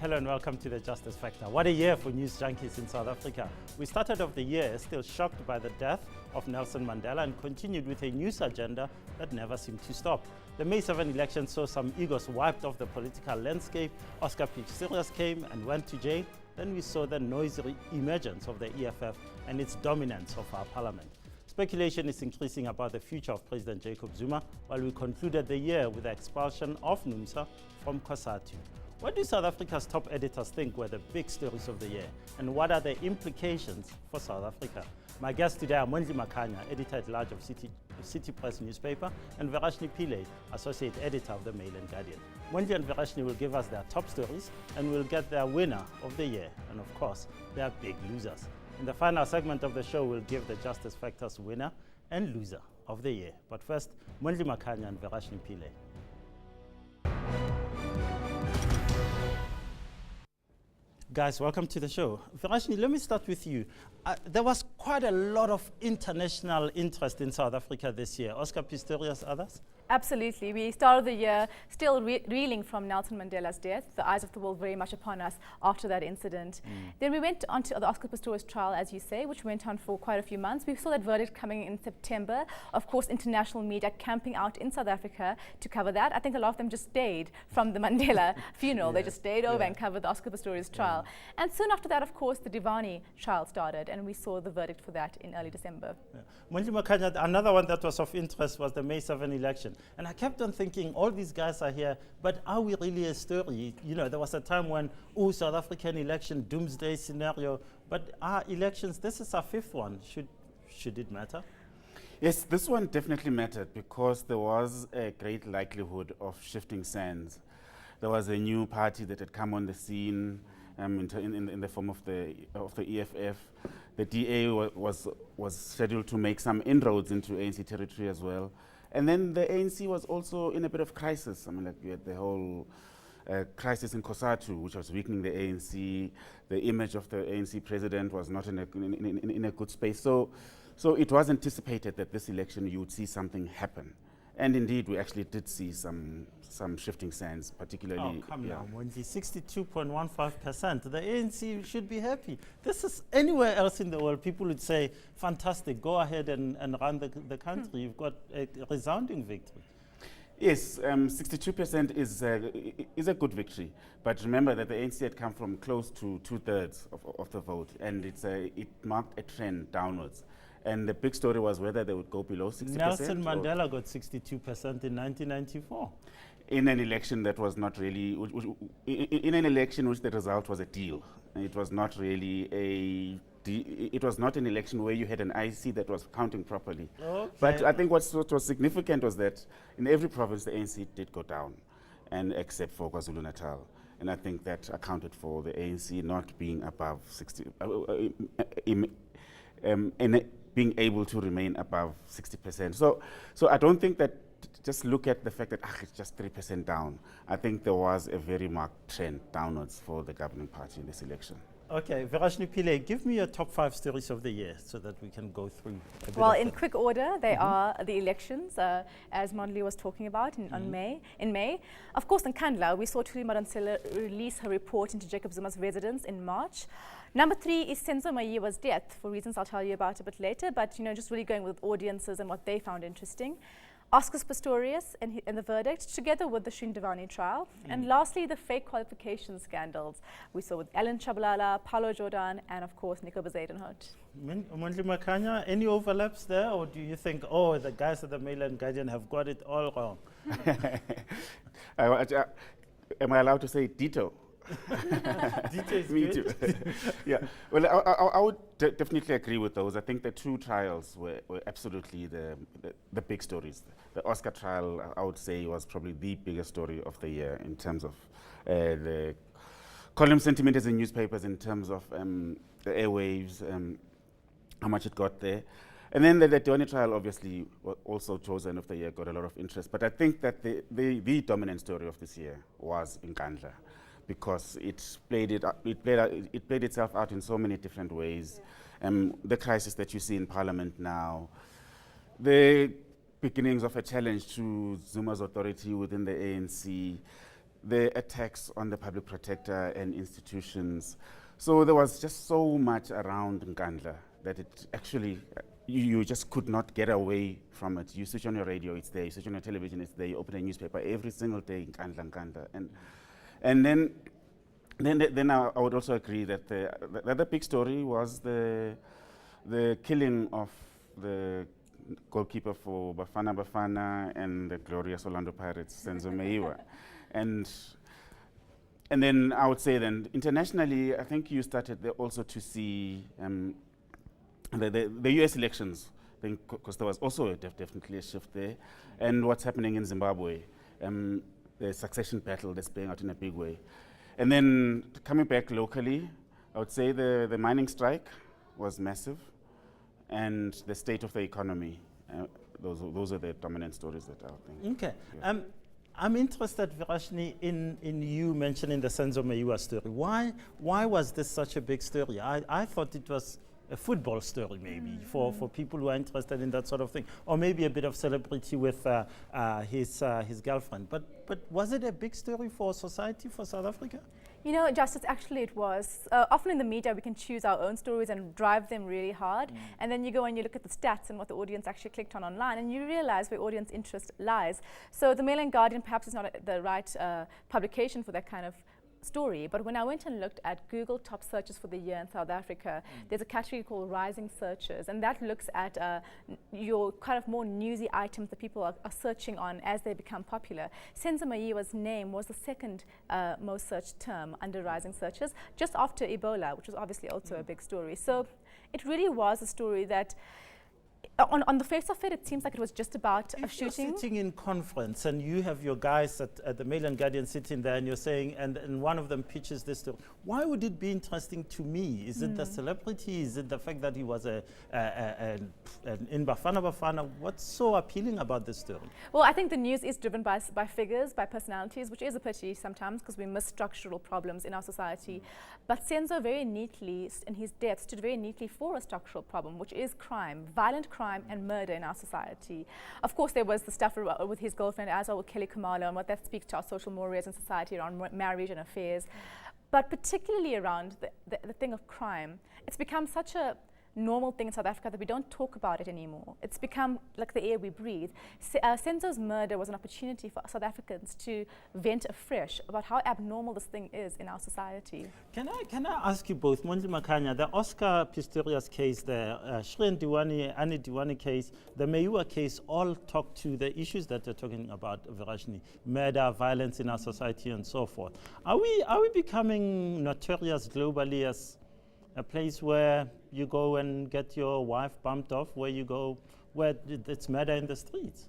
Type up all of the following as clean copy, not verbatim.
Hello and welcome to the Justice Factor. What a year for news junkies in South Africa. We started off the year still shocked by the death of Nelson Mandela and continued with a news agenda that never seemed to stop. The May 7 election saw some egos wiped off the political landscape. Oscar Pistorius came and went to jail. Then we saw the noisy emergence of the EFF and its dominance of our parliament. Speculation is increasing about the future of President Jacob Zuma, while we concluded the year with the expulsion of NUMSA from COSATU. What do South Africa's top editors think were the big stories of the year, and what are the implications for South Africa? My guests today are Mondli Makhanya, editor-at-large of City Press newspaper, and Verashni Pillay, associate editor of the Mail and Guardian. Mondli and Verashni will give us their top stories, and we'll get their winner of the year, and of course, their big losers. In the final segment of the show, we'll give the Justice Factor's winner and loser of the year. But first, Mondli Makhanya and Verashni Pillay. Guys, welcome to the show. Verashni, let me start with you. There was quite a lot of international interest in South Africa this year. Oscar Pistorius, others? Absolutely. We started the year still reeling from Nelson Mandela's death, the eyes of the world very much upon us after that incident. Then we went on to the Oscar Pistorius trial, as you say, which went on for quite a few months. We saw that verdict coming in September. Of course, international media camping out in South Africa to cover that. I think a lot of them just stayed from the Mandela funeral. They just stayed over and covered the Oscar Pistorius trial. And soon after that, of course, the Divani trial started, and we saw the verdict for that in early December. Mondli Makhanya, another one that was of interest was the May 7 election. And I kept on thinking, all these guys are here, but are we really a story? You know, there was a time when, South African election, doomsday scenario, but our elections, this is our fifth one. Should it matter? Yes, this one definitely mattered because there was a great likelihood of shifting sands. There was a new party that had come on the scene in the form of the EFF. The DA was scheduled to make some inroads into ANC territory as well. And then the ANC was also in a bit of crisis. I mean, like we had the whole crisis in COSATU, which was weakening the ANC. The image of the ANC president was not in a good space. So it was anticipated that this election you would see something happen. And indeed, we actually did see some shifting sands, particularly. Oh, come now, Mondli, 62.15%. The ANC should be happy. This is anywhere else in the world, people would say, fantastic, go ahead and run the country. You've got a resounding victory. Yes, 62% is a good victory. But remember that the ANC had come from close to 2/3 of the vote, and it marked a trend downwards. And the big story was whether they would go below 60%. Nelson Mandela got 62% in 1994. In an election that was not really, in an election which the result was a deal. It was not really it was not an election where you had an IC that was counting properly. Okay. But I think what was significant was that in every province the ANC did go down, and except for KwaZulu-Natal. And I think that accounted for the ANC not being above 60, being able to remain above 60%. So I don't think that just look at the fact that it's just 3% down. I think there was a very marked trend downwards for the governing party in this election. Okay, Verashni Pillay, give me your top 5 stories of the year so that we can go through a bit. Well, in quick order, they are the elections, as Mondli was talking about in May. Of course, in Kandla, we saw Thuli Madonsela release her report into Jacob Zuma's residence in March. Number 3 is Senzo Mayiwa's death, for reasons I'll tell you about a bit later, but just really going with audiences and what they found interesting. Oscar Pistorius and the verdict, together with the Shin Divani trial. And lastly, the fake qualification scandals we saw with Ellen Chabalala, Paulo Jordan, and of course, Nico Bezuidenhout. Mondli Makhanya, any overlaps there, or do you think, the guys at the Mail and Guardian have got it all wrong? Am I allowed to say ditto? Me too. Yeah. Well, I would definitely agree with those. I think the 2 trials were absolutely the big stories. The Oscar trial, I would say, was probably the biggest story of the year in terms of the column centimeters in newspapers, in terms of the airwaves, how much it got there. And then the Divani trial, obviously, also towards the end of the year, got a lot of interest. But I think that the dominant story of this year was in Nkandla, because it played itself out in so many different ways. The crisis that you see in Parliament now, the beginnings of a challenge to Zuma's authority within the ANC, the attacks on the public protector and institutions. So there was just so much around Nkandla that it actually, you just could not get away from it. You switch on your radio, it's there. You switch on your television, it's there. You open a newspaper every single day, Nkandla. And then I would also agree that the other big story was the killing of the goalkeeper for Bafana Bafana and the glorious Orlando Pirates, Senzo Meyiwa. And then I would say then internationally, I think you started there also to see the US elections, because there was also definitely a shift there, and what's happening in Zimbabwe, the succession battle that's playing out in a big way. And then coming back locally, I would say the mining strike was massive, and the state of the economy. Those are the dominant stories that I think. Okay. Yeah. I'm interested, Verashni, in you mentioning the Senzo Meyiwa story. Why was this such a big story? I thought it was a football story, maybe, for people who are interested in that sort of thing, or maybe a bit of celebrity with his girlfriend. But was it a big story for society, for South Africa? You know, Justice, actually it was. Often in the media we can choose our own stories and drive them really hard, and then you go and you look at the stats and what the audience actually clicked on online, and you realize where audience interest lies. So the Mail and Guardian perhaps is not the right publication for that kind of story, but when I went and looked at Google top searches for the year in South Africa, there's a category called rising searches, and that looks at your kind of more newsy items that people are searching on as they become popular. Senzo Meyiwa's name was the second most searched term under rising searches, just after Ebola, which was obviously also a big story. So it really was a story that on the face of it, it seems like it was just about a shooting. You're sitting in conference and you have your guys at the Mail and Guardian sitting there and you're saying, and one of them pitches this story. Why would it be interesting to me? Is it the celebrity? Is it the fact that he was in Bafana Bafana? What's so appealing about this story? Well, I think the news is driven by figures, by personalities, which is a pity sometimes because we miss structural problems in our society. But Senzo very neatly, in his death, stood very neatly for a structural problem, which is crime, violent crime and murder in our society. Of course, there was the stuff with his girlfriend, as well with Kelly Khumalo, and what that speaks to our social mores in society around marriage and affairs. But particularly around the thing of crime, it's become such a normal thing in South Africa that we don't talk about it anymore. It's become like the air we breathe. Senzo's murder was an opportunity for South Africans to vent afresh about how abnormal this thing is in our society. Can I ask you both, Mondli Makhanya, the Oscar Pistorius case, the Shreen Diwani, Annie Diwani case, the Meyiwa case, all talk to the issues that you're talking about, Verashni, murder, violence in our society and so forth. Are we becoming notorious globally as a place where you go and get your wife bumped off, where you go, where it's murder in the streets?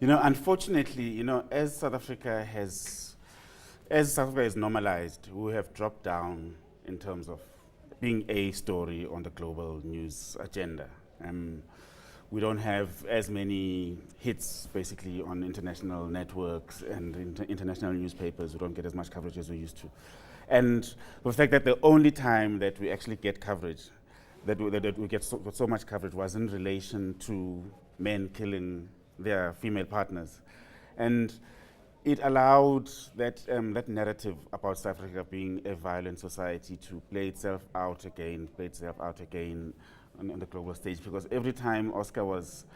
You know, unfortunately, you know, as South Africa is normalized, we have dropped down in terms of being a story on the global news agenda. We don't have as many hits, basically, on international networks and international newspapers. We don't get as much coverage as we used to. And the fact that the only time that we actually get coverage, that we get so much coverage, was in relation to men killing their female partners. And it allowed that narrative about South Africa being a violent society to play itself out again on the global stage. Because every time Oscar was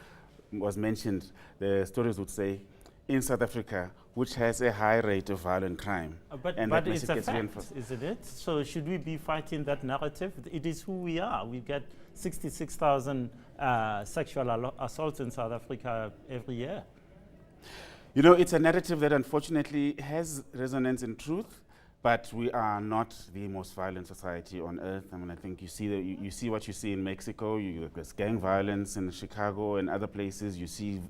mentioned, the stories would say, in South Africa, which has a high rate of violent crime. But it's a fact, isn't it? So should we be fighting that narrative? It is who we are. We get 66,000 sexual assaults in South Africa every year. You know, it's a narrative that unfortunately has resonance in truth, but we are not the most violent society on earth. I mean, I think you see what you see in Mexico. There's gang violence in Chicago and other places. You see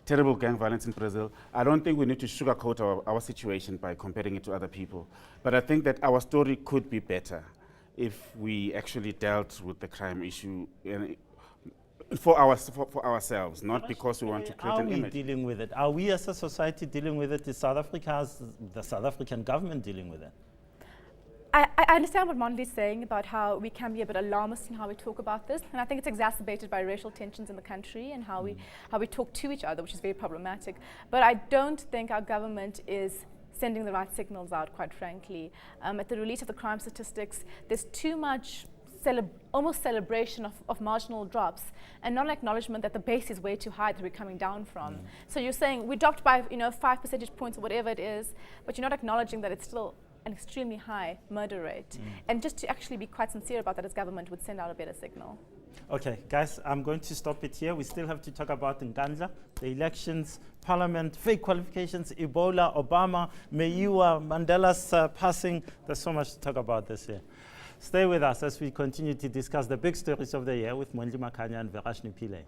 terrible gang violence in Brazil. I don't think we need to sugarcoat our situation by comparing it to other people. But I think that our story could be better if we actually dealt with the crime issue for ourselves, not because we want to create an image. Are we dealing with it? Are we as a society dealing with it? Is South Africa, the South African government dealing with it? I understand what Mondli is saying about how we can be a bit alarmist in how we talk about this, and I think it's exacerbated by racial tensions in the country and how we talk to each other, which is very problematic. But I don't think our government is sending the right signals out, quite frankly. At the release of the crime statistics, there's too much almost celebration of marginal drops and not an acknowledgement that the base is way too high that we're coming down from. So you're saying we dropped by 5 percentage points or whatever it is, but you're not acknowledging that it's still an extremely high murder rate. And just to actually be quite sincere about that as government would send out a better signal. Okay, guys, I'm going to stop it here. We still have to talk about Nkandla, the elections, parliament, fake qualifications, Ebola, Obama, Meyiwa, Mandela's passing. There's so much to talk about this year. Stay with us as we continue to discuss the big stories of the year with Mondli Makhanya and Verashni Pillay.